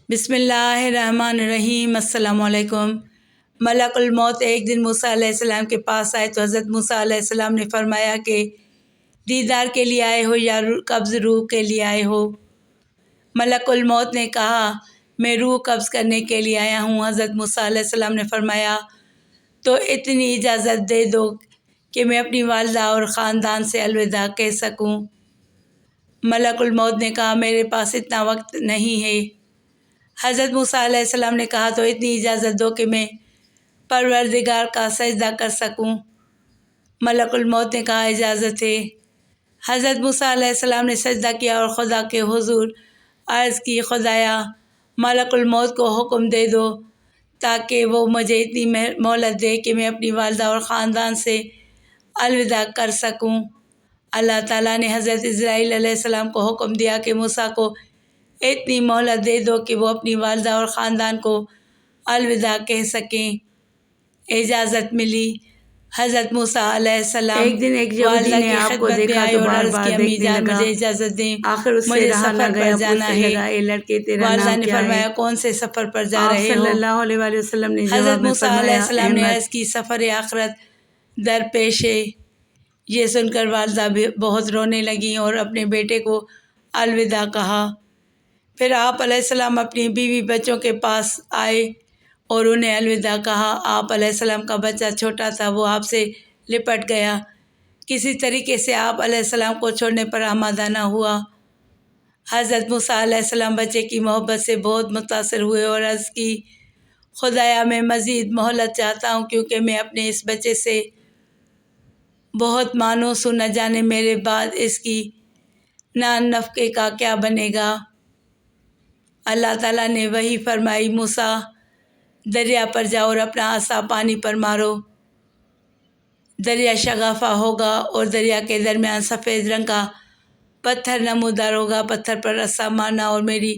بسم اللہ الرحمن الرحیم۔ السلام علیکم۔ ملک الموت ایک دن موسیٰ علیہ السلام کے پاس آئے تو حضرت موسیٰ علیہ السلام نے فرمایا کہ دیدار کے لیے آئے ہو یا قبض روح کے لیے آئے ہو؟ ملک الموت نے کہا میں روح قبض کرنے کے لیے آیا ہوں۔ حضرت موسیٰ علیہ السلام نے فرمایا تو اتنی اجازت دے دو کہ میں اپنی والدہ اور خاندان سے الوداع کہہ سکوں۔ ملک الموت نے کہا میرے پاس اتنا وقت نہیں ہے۔ حضرت موسیٰ علیہ السلام نے کہا تو اتنی اجازت دو کہ میں پروردگار کا سجدہ کر سکوں۔ ملک الموت نے کہا اجازت ہے۔ حضرت موسیٰ علیہ السلام نے سجدہ کیا اور خدا کے حضور عرض کی خدایا ملک الموت کو حکم دے دو تاکہ وہ مجھے اتنی مہلت دے کہ میں اپنی والدہ اور خاندان سے الوداع کر سکوں۔ اللہ تعالیٰ نے حضرت اسرائیل علیہ السلام کو حکم دیا کہ موسیٰ کو اتنی مہلت دے دو کہ وہ اپنی والدہ اور خاندان کو الوداع کہہ سکیں۔ اجازت ملی۔ حضرت موسیٰ علیہ السلام ایک دن ایک یہودی نے آپ کو دیکھا تو بار بار دیکھنے لگا۔ مجھے اجازت دیں، آخر اس سے رہا نہ گیا، پوچھنے لگا اے لڑکے تیرا والدہ نام نے کیا ہے؟ فرمایا کون سے سفر پر جا آپ رہے ہو؟ صلی اللہ علیہ وآلہ وسلم نے حضرت جواب میں موسیٰ علیہ فرمایا السلام نے احمد۔ عرض کی سفر آخرت درپیش ہے۔ یہ سن کر والدہ بھی بہت رونے لگیں اور اپنے بیٹے کو الوداع کہا۔ پھر آپ علیہ السلام اپنی بیوی بچوں کے پاس آئے اور انہیں الوداع کہا۔ آپ علیہ السلام کا بچہ چھوٹا تھا، وہ آپ سے لپٹ گیا۔ کسی طریقے سے آپ علیہ السلام کو چھوڑنے پر آمادہ نہ ہوا۔ حضرت موسیٰ علیہ السلام بچے کی محبت سے بہت متاثر ہوئے اور عرض کی خدایا میں مزید مہلت چاہتا ہوں کیونکہ میں اپنے اس بچے سے بہت مانوس ہوں، نہ جانے میرے بعد اس کی نان نفقے کا کیا بنے گا۔ اللہ تعالیٰ نے وحی فرمائی موسیٰ دریا پر جاؤ اور اپنا عصا پانی پر مارو، دریا شگافہ ہوگا اور دریا کے درمیان سفید رنگ کا پتھر نمودار ہوگا۔ پتھر پر عصا مارنا اور میری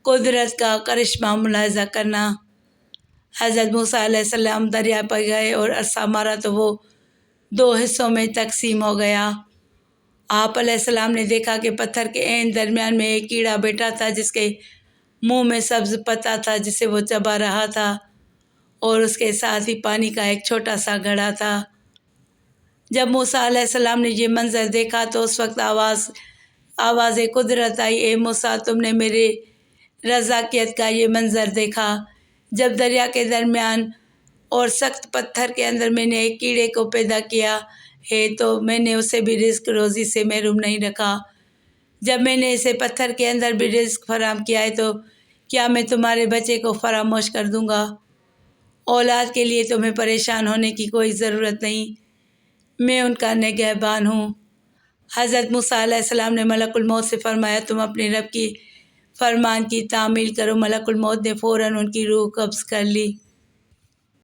قدرت کا کرشمہ ملاحظہ کرنا۔ حضرت موسیٰ علیہ السلام دریا پر گئے اور عصا مارا تو وہ 2 حصوں میں تقسیم ہو گیا۔ آپ علیہ السلام نے دیکھا کہ پتھر کے عین درمیان میں ایک کیڑا بیٹھا تھا جس کے منہ میں سبز پتا تھا جسے وہ چبا رہا تھا اور اس کے ساتھ ہی پانی کا ایک چھوٹا سا گھڑا تھا۔ جب موسیٰ علیہ السلام نے یہ منظر دیکھا تو اس وقت آواز قدرت آئی اے موسیٰ تم نے میرے رضاکیت کا یہ منظر دیکھا۔ جب دریا کے درمیان اور سخت پتھر کے اندر میں نے ایک کیڑے کو پیدا کیا ہے تو میں نے اسے بھی رزق روزی سے محروم نہیں رکھا۔ جب میں نے اسے پتھر کے اندر بھی رزق فراہم کیا ہے تو کیا میں تمہارے بچے کو فراموش کر دوں گا؟ اولاد کے لیے تمہیں پریشان ہونے کی کوئی ضرورت نہیں، میں ان کا نگہبان ہوں۔ حضرت موسیٰ علیہ السلام نے ملک الموت سے فرمایا تم اپنے رب کی فرمان کی تعمیل کرو۔ ملک الموت نے فوراً ان کی روح قبض کر لی۔